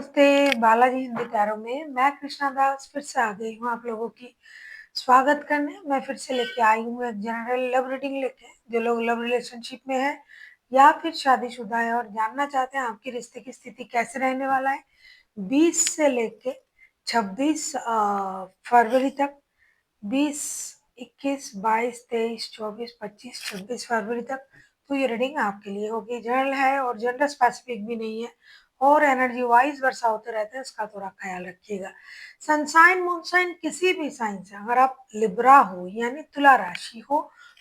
नमस्ते, बालाजी हिंदी प्यारों में मैं कृष्णा दास फिर से आ गई हूँ आप लोगों की स्वागत करने। मैं फिर से लेके आई हूँ एक जनरल लव रीडिंग लेके। जो लोग लव रिलेशनशिप में है या फिर शादीशुदा है और जानना चाहते हैं आपके रिश्ते की स्थिति कैसे रहने वाला है 20 से लेके 26 फरवरी तक। 20, 21, 22, 23, 24, 25, 26 फरवरी तक तो ये रीडिंग आपके लिए होगी। जनरल है और जेंडर स्पेसिफिक भी नहीं है और एनर्जी वाइज वर्षा होते रहते हैं, इसका थोड़ा ख्याल रखिएगा। सनसाइन मूनसाइन किसी भी साइन से अगर आप लिब्रा हो यानी तुला राशि हो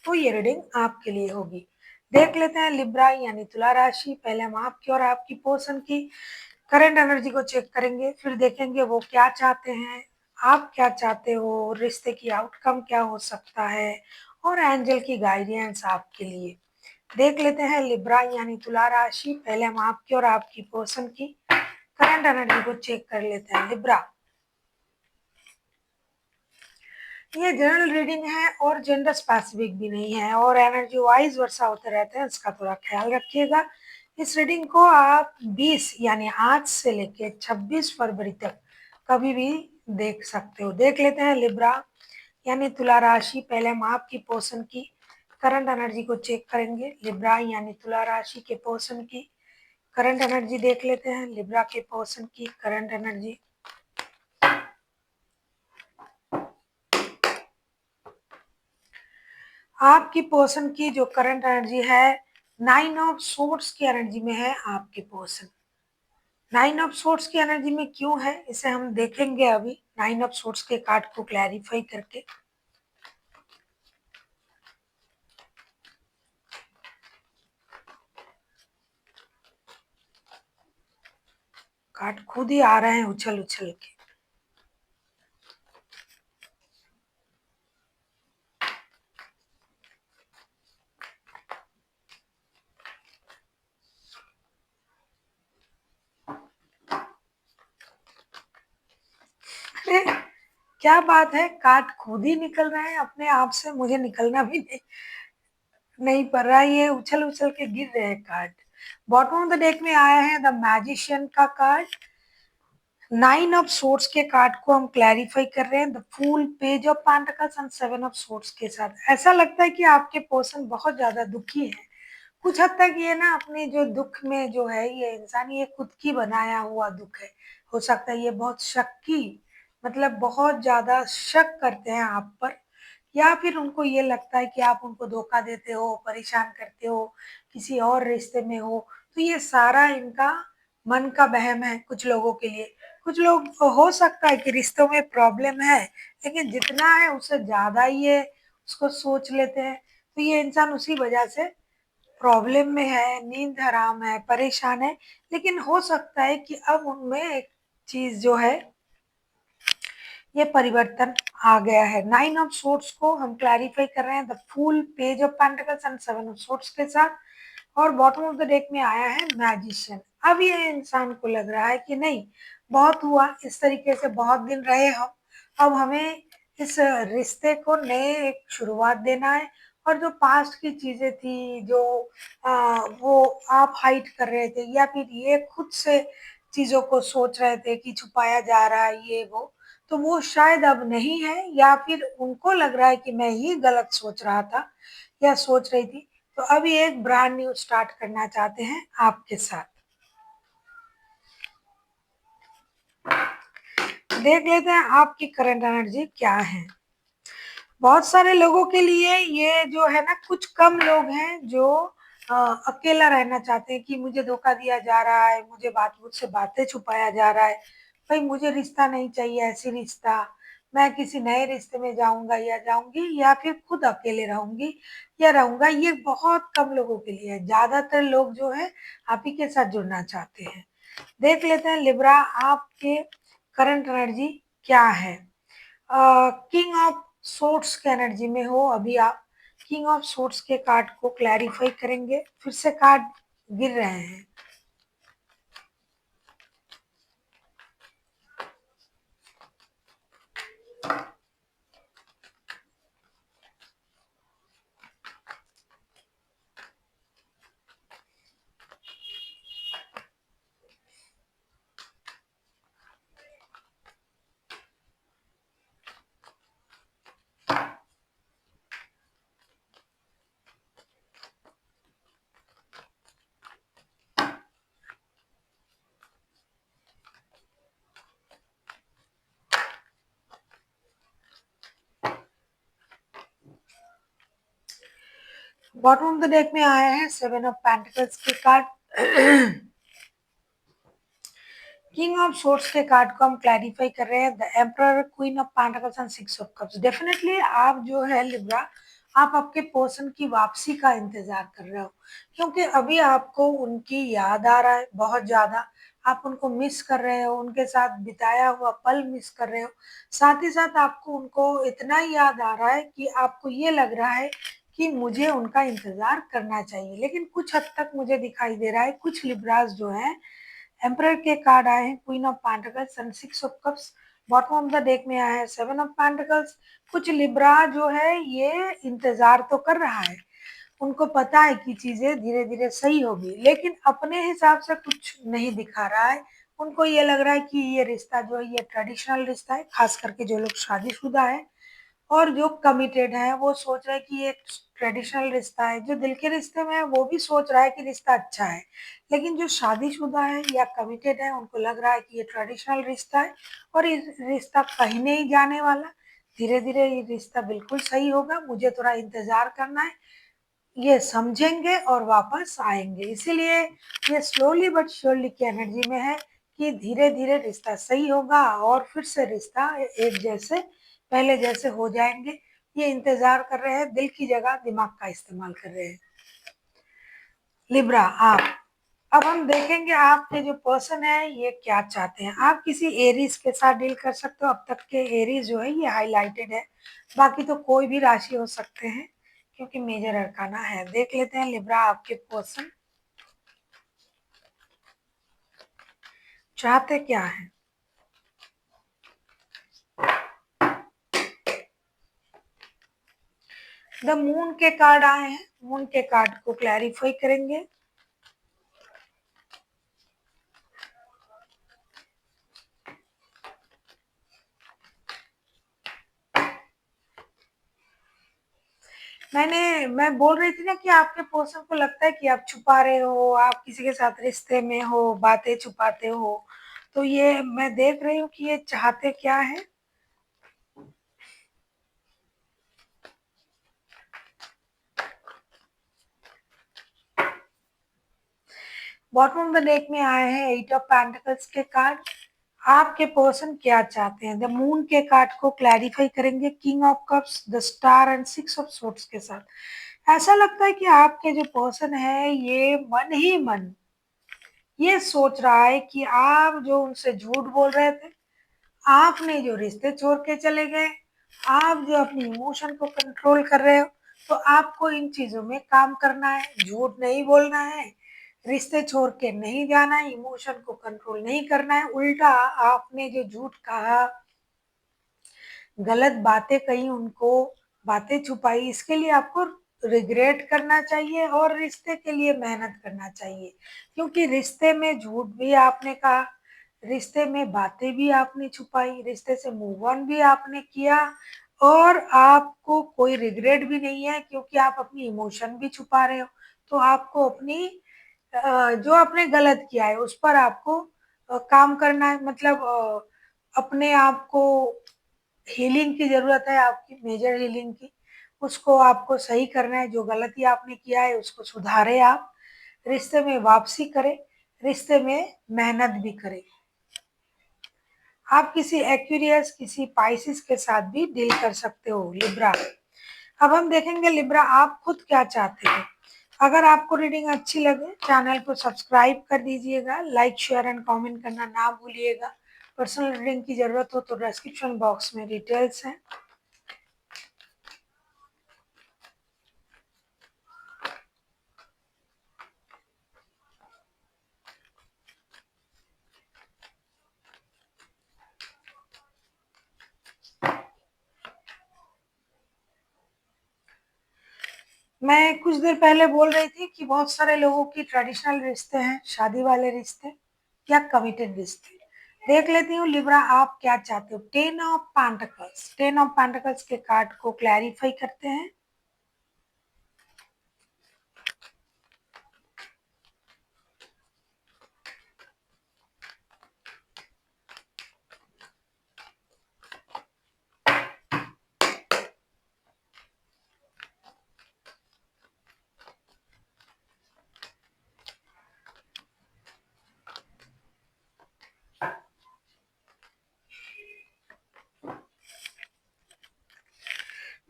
तो ये रीडिंग आपके लिए होगी। देख लेते हैं लिब्रा यानी तुला राशि। पहले हम आपकी और आपकी पर्सन की करंट एनर्जी को चेक करेंगे, फिर देखेंगे वो क्या चाहते हैं, आप क्या चाहते हो, रिश्ते की आउटकम क्या हो सकता है और एंजल की गाइडेंस आपके लिए। देख लेते हैं लिब्रा यानी तुला राशि। पहले हम आपकी और आपकी पर्सन की करंट एनर्जी को चेक कर लेते हैं। लिब्रा, ये जनरल रीडिंग है और जेंडर स्पेसिफिक भी नहीं है और एनर्जी वाइज वर्षा होते रहते हैं, इसका थोड़ा ख्याल रखिएगा। इस रीडिंग को आप 20 यानी आज से लेके 26 फरवरी तक कभी भी देख सकते हो। देख लेते हैं लिब्रा यानी तुला राशि। पहले हम आपकी पर्सन की करंट एनर्जी को चेक करेंगे। लिब्रा यानी तुला राशि के पर्सन की करंट एनर्जी देख लेते हैं। लिब्रा के पर्सन की करंट एनर्जी। आपकी पर्सन की जो करंट एनर्जी है 9 ऑफ सोर्ड्स की एनर्जी में है आपके पर्सन। 9 ऑफ सोर्ड्स की एनर्जी में क्यों है इसे हम देखेंगे अभी 9 ऑफ सोर्ड्स के कार्ड को क्लैरिफाई करके। कार्ड खुद ही आ रहे हैं उछल उछल के। अरे क्या बात है, कार्ड खुद ही निकल रहे हैं अपने आप से, मुझे निकलना भी नहीं पड़ रहा है, ये उछल उछल के गिर रहे हैं card. Bottom of the deck में आया है द मैजिशियन का कार्ड। 9 ऑफ सोर्ड्स के कार्ड को हम क्लैरिफाई कर रहे हैं the fool, page of pentacles and 7 of swords के साथ। ऐसा लगता है कि आपके पर्सन बहुत ज्यादा दुखी है। कुछ हद तक ये ना अपने जो दुख में जो है ये इंसान ये खुद की बनाया हुआ दुख है। हो सकता है ये बहुत शक्की मतलब बहुत ज्यादा शक करते हैं आप पर, या फिर उनको ये लगता है कि आप उनको धोखा देते हो, परेशान करते हो, किसी और रिश्ते में हो। तो ये सारा इनका मन का वहम है कुछ लोगों के लिए। कुछ लोग हो सकता है कि रिश्तों में प्रॉब्लम है लेकिन जितना है उससे ज्यादा ही ये उसको सोच लेते हैं। तो ये इंसान उसी वजह से प्रॉब्लम में है, नींद हराम है, परेशान है। लेकिन हो सकता है कि अब उनमें एक चीज जो है ये परिवर्तन आ गया है। 9 ऑफ सोर्ड्स को हम क्लैरिफाई कर रहे हैं the fool, page of pentacles and 7 of swords के साथ। और बॉटम ऑफ द डेक में आया है मैजिशियन। अब ये इंसान को लग रहा है कि नहीं, बहुत हुआ, इस तरीके से बहुत दिन रहे हम, अब हमें इस रिश्ते को नए एक शुरुआत देना है। और जो पास्ट की चीजें थी जो वो आप हाइड कर रहे थे या फिर ये खुद से चीजों को सोच रहे थे कि छुपाया जा रहा है ये वो, तो वो शायद अब नहीं है या फिर उनको लग रहा है कि मैं ही गलत सोच रहा था या सोच रही थी। तो अभी एक ब्रांड न्यू स्टार्ट करना चाहते हैं आपके साथ। देख लेते हैं आपकी करंट एनर्जी क्या है। बहुत सारे लोगों के लिए ये जो है ना, कुछ कम लोग हैं जो अकेला रहना चाहते हैं कि मुझे धोखा दिया जा रहा है, मुझसे बातें छुपाया जा रहा है, भाई मुझे रिश्ता नहीं चाहिए, ऐसी रिश्ता, मैं किसी नए रिश्ते में जाऊंगा या जाऊंगी या फिर खुद अकेले रहूंगी या रहूंगा। ये बहुत कम लोगों के लिए है, ज्यादातर लोग जो है आप ही के साथ जुड़ना चाहते हैं। देख लेते हैं लिब्रा आपके करंट एनर्जी क्या है। किंग ऑफ सोर्ट्स के एनर्जी में हो अभी आप। किंग ऑफ सोर्ट्स के कार्ड को क्लैरिफाई करेंगे, फिर से कार्ड गिर रहे हैं। बॉटम ऑफ द डेक में आए हैं 7 ऑफ पेंटिकल्स के कार्ड। किंग ऑफ सोर्ड्स के कार्ड को हम क्लैरिफाई कर रहे हैं, the emperor, queen of pentacles and 6 of cups. Definitely आप जो है लिब्रा, आप आपके पर्सन की वापसी का इंतजार कर रहे हो, क्योंकि अभी आपको उनकी याद आ रहा है बहुत ज्यादा। आप उनको मिस कर रहे हो, उनके साथ बिताया हुआ पल मिस कर रहे हो। साथ ही साथ आपको उनको इतना याद आ रहा है कि आपको ये लग रहा है कि मुझे उनका इंतजार करना चाहिए। लेकिन कुछ हद तक मुझे दिखाई दे रहा है कुछ लिब्रास जो है, एम्परर के कार्ड आए हैं, queen of pentacles and 6 of cups. Bottom of the deck में आया है 7 ऑफ पेंटिकल्स। कुछ लिब्रा जो है ये इंतजार तो कर रहा है, उनको पता है कि चीजें धीरे धीरे सही होगी, लेकिन अपने हिसाब से कुछ नहीं दिखा रहा है। उनको ये लग रहा है कि ये रिश्ता जो है ये ट्रेडिशनल रिश्ता है, खास करके जो लोग शादीशुदा है और जो कमिटेड है वो सोच रहा है कि ये ट्रेडिशनल रिश्ता है। जो दिल के रिश्ते में है वो भी सोच रहा है कि रिश्ता अच्छा है, लेकिन जो शादीशुदा है या कमिटेड है उनको लग रहा है कि ये ट्रेडिशनल रिश्ता है और ये रिश्ता कहीं नहीं जाने वाला। धीरे धीरे ये रिश्ता बिल्कुल सही होगा, मुझे थोड़ा इंतजार करना है, ये समझेंगे और वापस आएंगे। इसीलिए ये स्लोली बट श्योरली की एनर्जी में है कि धीरे धीरे रिश्ता सही होगा और फिर से रिश्ता एक जैसे पहले जैसे हो जाएंगे। ये इंतजार कर रहे हैं, दिल की जगह दिमाग का इस्तेमाल कर रहे हैं। लिब्रा आप, अब हम देखेंगे आपके जो पर्सन है ये क्या चाहते हैं। आप किसी एरीज के साथ डील कर सकते हो, अब तक के एरीज जो है ये हाईलाइटेड है, बाकी तो कोई भी राशि हो सकते हैं क्योंकि मेजर अरकाना है। देख लेते हैं लिब्रा आपके पर्सन चाहते क्या है। द मून के कार्ड आए हैं, मून के कार्ड को क्लैरिफाई करेंगे। मैं बोल रही थी ना कि आपके पर्सन को लगता है कि आप छुपा रहे हो, आप किसी के साथ रिश्ते में हो, बातें छुपाते हो। तो ये मैं देख रही हूँ कि ये चाहते क्या है। बॉटम ऑफ द डेक में आए हैं 8 ऑफ पेंटिकल्स के कार्ड। आपके पर्सन क्या चाहते हैं, द मून के कार्ड को क्लैरिफाई करेंगे, king of cups, the star and 6 of swords के साथ। ऐसा लगता है कि आपके जो पर्सन है ये मन ही मन ये सोच रहा है कि आप जो उनसे झूठ बोल रहे थे, आपने जो रिश्ते छोड़ के चले गए, आप जो अपनी इमोशन को कंट्रोल कर रहे हो, तो आपको इन चीजों में काम करना है, झूठ नहीं बोलना है, रिश्ते छोड़ के नहीं जाना है, इमोशन को कंट्रोल नहीं करना है। उल्टा आपने जो झूठ कहा, गलत बातें कही, उनको बातें छुपाई, इसके लिए आपको रिग्रेट करना चाहिए और रिश्ते के लिए मेहनत करना चाहिए। क्योंकि रिश्ते में झूठ भी आपने कहा, रिश्ते में बातें भी आपने छुपाई, रिश्ते से मूव ऑन भी आपने किया और आपको कोई रिग्रेट भी नहीं है क्योंकि आप अपनी इमोशन भी छुपा रहे हो। तो आपको अपनी जो आपने गलत किया है उस पर आपको काम करना है, मतलब अपने आप को हीलिंग की जरूरत है, आपकी मेजर हीलिंग की। उसको आपको सही करना है, जो गलती आपने किया है उसको सुधारे, आप रिश्ते में वापसी करें, रिश्ते में मेहनत भी करें। आप किसी एक्वेरियस, किसी पाइसिस के साथ भी डील कर सकते हो लिब्रा। अब हम देखेंगे लिब्रा आप खुद क्या चाहते हैं। अगर आपको रीडिंग अच्छी लगे चैनल को सब्सक्राइब कर दीजिएगा, लाइक शेयर एंड कमेंट करना ना भूलिएगा। पर्सनल रीडिंग की जरूरत हो तो डिस्क्रिप्शन बॉक्स में डिटेल्स हैं। मैं कुछ देर पहले बोल रही थी कि बहुत सारे लोगों की ट्रेडिशनल रिश्ते हैं, शादी वाले रिश्ते या कमिटेड रिश्ते। देख लेती हूँ लिब्रा आप क्या चाहते हो। Ten of pentacles, ten of pentacles के कार्ड को क्लैरिफाई करते हैं।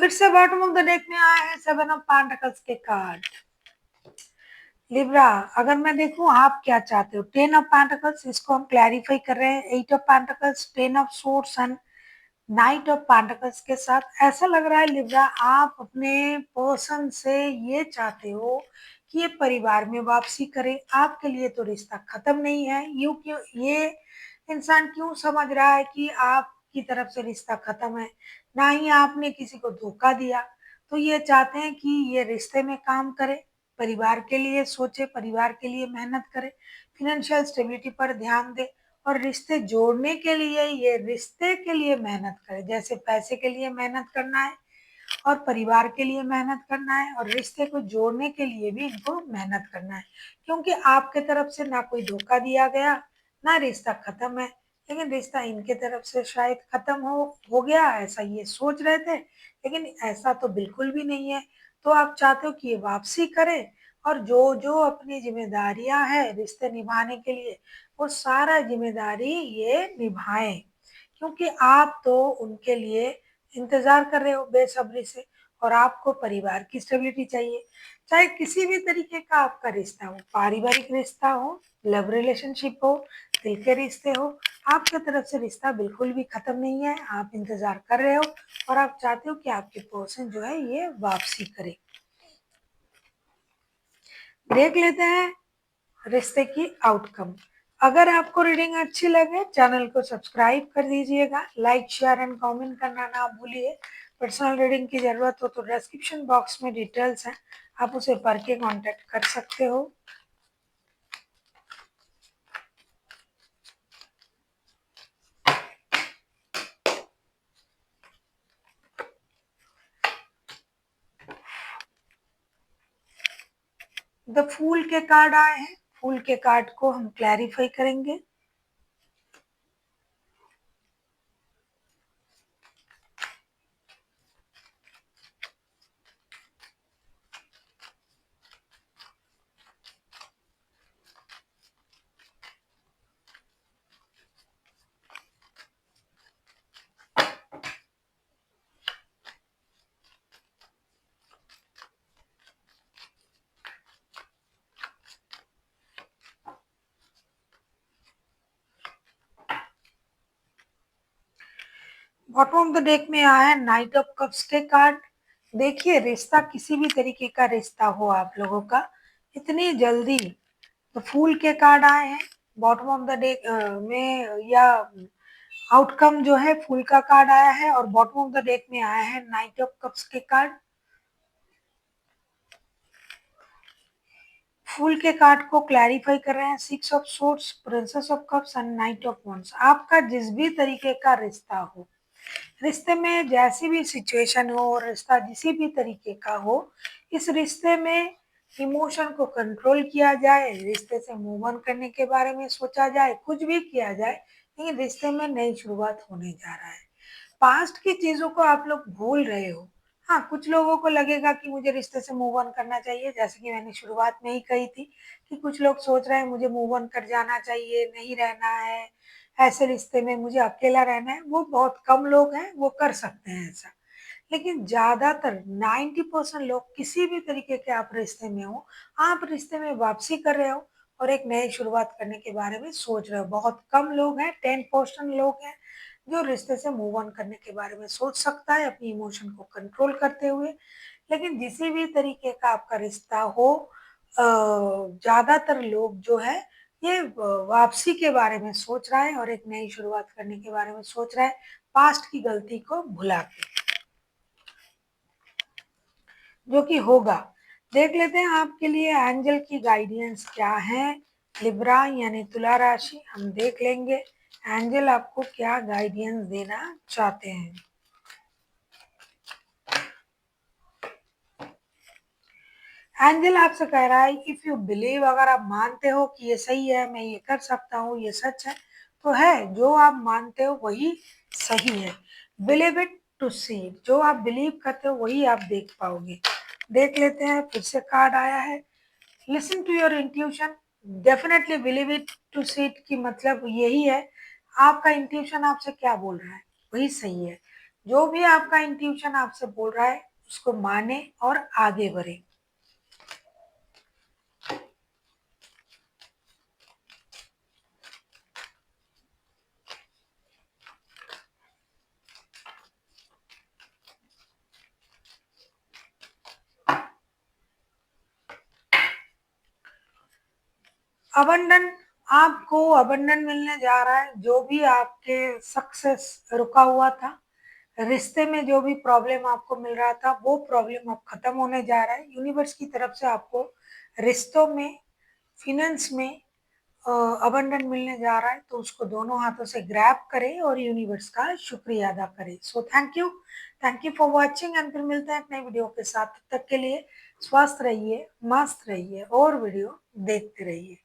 फिर से बॉटम ऑफ द डेक में आए हैं 7 ऑफ पेंटिकल्स के कार्ड। लिब्रा, अगर मैं देखूं आप क्या चाहते हो, 10 ऑफ पेंटिकल्स, इसको हम क्लैरिफाई कर रहे हैं, 8 of pentacles, 10 of swords and night of pentacles के साथ। ऐसा लग रहा है लिब्रा आप अपने पर्सन से ये चाहते हो कि ये परिवार में वापसी करे। आपके लिए तो रिश्ता खत्म नहीं है, यू क्यों ये इंसान क्यों समझ रहा है कि आपकी तरफ से रिश्ता खत्म है, ना ही आपने किसी को धोखा दिया। तो ये चाहते हैं कि ये रिश्ते में काम करे, परिवार के लिए सोचे, परिवार के लिए मेहनत करे, फिनेंशियल स्टेबिलिटी पर ध्यान दे और रिश्ते जोड़ने के लिए, ये रिश्ते के लिए मेहनत करे। जैसे पैसे के लिए मेहनत करना है और परिवार के लिए मेहनत करना है और रिश्ते को जोड़ने के लिए भी इनको मेहनत करना है, क्योंकि आपके तरफ से ना कोई धोखा दिया गया, ना रिश्ता खत्म है। लेकिन रिश्ता इनके तरफ से शायद खत्म हो गया, ऐसा ये सोच रहे थे, लेकिन ऐसा तो बिल्कुल भी नहीं है। तो आप चाहते हो कि ये वापसी करे और जो जो अपनी जिम्मेदारियां हैं रिश्ते निभाने के लिए, वो सारा जिम्मेदारी ये निभाएं, क्योंकि आप तो उनके लिए इंतजार कर रहे हो बेसब्री से और आपको परिवार की स्टेबिलिटी चाहिए। चाहे किसी भी तरीके का आपका रिश्ता हो, पारिवारिक रिश्ता हो, लव रिलेशनशिप हो, दिल के रिश्ते हो, आपकी तरफ से रिश्ता बिल्कुल भी खत्म नहीं है। आप इंतजार कर रहे हो और आप चाहते हो कि आपके पर्सन जो है ये वापसी करे। देख लेते हैं रिश्ते की आउटकम। अगर आपको रीडिंग अच्छी लगे चैनल को सब्सक्राइब कर दीजिएगा, लाइक शेयर एंड कमेंट करना ना भूलिए। पर्सनल रीडिंग की जरूरत हो तो डिस्क्रिप्शन बॉक्स में डिटेल्स हैं, आप उसे पढ़ के कांटेक्ट कर सकते हो। द फूल के कार्ड आए हैं, फूल के कार्ड को हम क्लैरिफाई करेंगे। बॉटम ऑफ द डेक में आया है नाइट ऑफ कप्स के कार्ड। देखिए रिश्ता किसी भी तरीके का रिश्ता हो आप लोगों का, इतनी जल्दी तो फूल के कार्ड आए हैं बॉटम ऑफ द डेक में, या आउटकम जो है फूल का कार्ड आया है और बॉटम ऑफ द डेक में आया है नाइट ऑफ कप्स के कार्ड। फूल के कार्ड को क्लैरिफाई कर रहे हैं 6 of swords, princess of cups and night of wands. आपका जिस भी तरीके का रिश्ता हो, रिश्ते में जैसी भी सिचुएशन हो, रिश्ता जिसी भी तरीके का हो, इस रिश्ते में इमोशन को कंट्रोल किया जाए, रिश्ते से मूव ऑन करने के बारे में सोचा जाए, कुछ भी किया जाए, लेकिन रिश्ते में नई शुरुआत होने जा रहा है। पास्ट की चीजों को आप लोग भूल रहे हो। हाँ, कुछ लोगों को लगेगा कि मुझे रिश्ते से मूव ऑन करना चाहिए, जैसे कि मैंने शुरुआत में ही कही थी कि कुछ लोग सोच रहे हैं मुझे मूव ऑन कर जाना चाहिए, नहीं रहना है ऐसे रिश्ते में, मुझे अकेला रहना है। वो बहुत कम लोग हैं, वो कर सकते हैं ऐसा। लेकिन ज्यादातर 90% लोग किसी भी तरीके के आप रिश्ते में हो, आप रिश्ते में वापसी कर रहे हो और एक नई शुरुआत करने के बारे में सोच रहे हो। बहुत कम लोग हैं, 10% लोग हैं जो रिश्ते से मूव ऑन करने के बारे में सोच सकता है अपनी इमोशन को कंट्रोल करते हुए। लेकिन किसी भी तरीके का आपका रिश्ता हो, ज्यादातर लोग जो है ये वापसी के बारे में सोच रहा है और एक नई शुरुआत करने के बारे में सोच रहा है, पास्ट की गलती को भुला के, जो कि होगा। देख लेते हैं आपके लिए एंजल की गाइडेंस क्या है। लिब्रा यानी तुला राशि, हम देख लेंगे एंजल आपको क्या गाइडेंस देना चाहते हैं। एंजल आपसे कह रहा है इफ यू बिलीव, अगर आप मानते हो कि ये सही है, मैं ये कर सकता हूँ, ये सच है, तो है, जो आप मानते हो वही सही है। Believe it to see it, जो आप बिलीव करते हो वही आप देख पाओगे। देख लेते हैं, फिर से कार्ड आया है listen to your intuition, definitely believe it to see it की मतलब यही है, आपका इंट्यूशन आपसे क्या बोल रहा है वही सही है। जो भी आपका इंट्यूशन आपसे बोल रहा है उसको माने और आगे बढ़े। अबंडन, आपको अबंडन मिलने जा रहा है। जो भी आपके सक्सेस रुका हुआ था, रिश्ते में जो भी प्रॉब्लम आपको मिल रहा था, वो प्रॉब्लम अब खत्म होने जा रहा है। यूनिवर्स की तरफ से आपको रिश्तों में, फिनेंस में अबंडन मिलने जा रहा है, तो उसको दोनों हाथों से ग्रैब करें और यूनिवर्स का शुक्रिया अदा करें। So thank you for watching and फिर मिलते हैं एक नई वीडियो के साथ। तब तक के लिए स्वस्थ रहिए, मस्त रहिए और वीडियो देखते रहिए।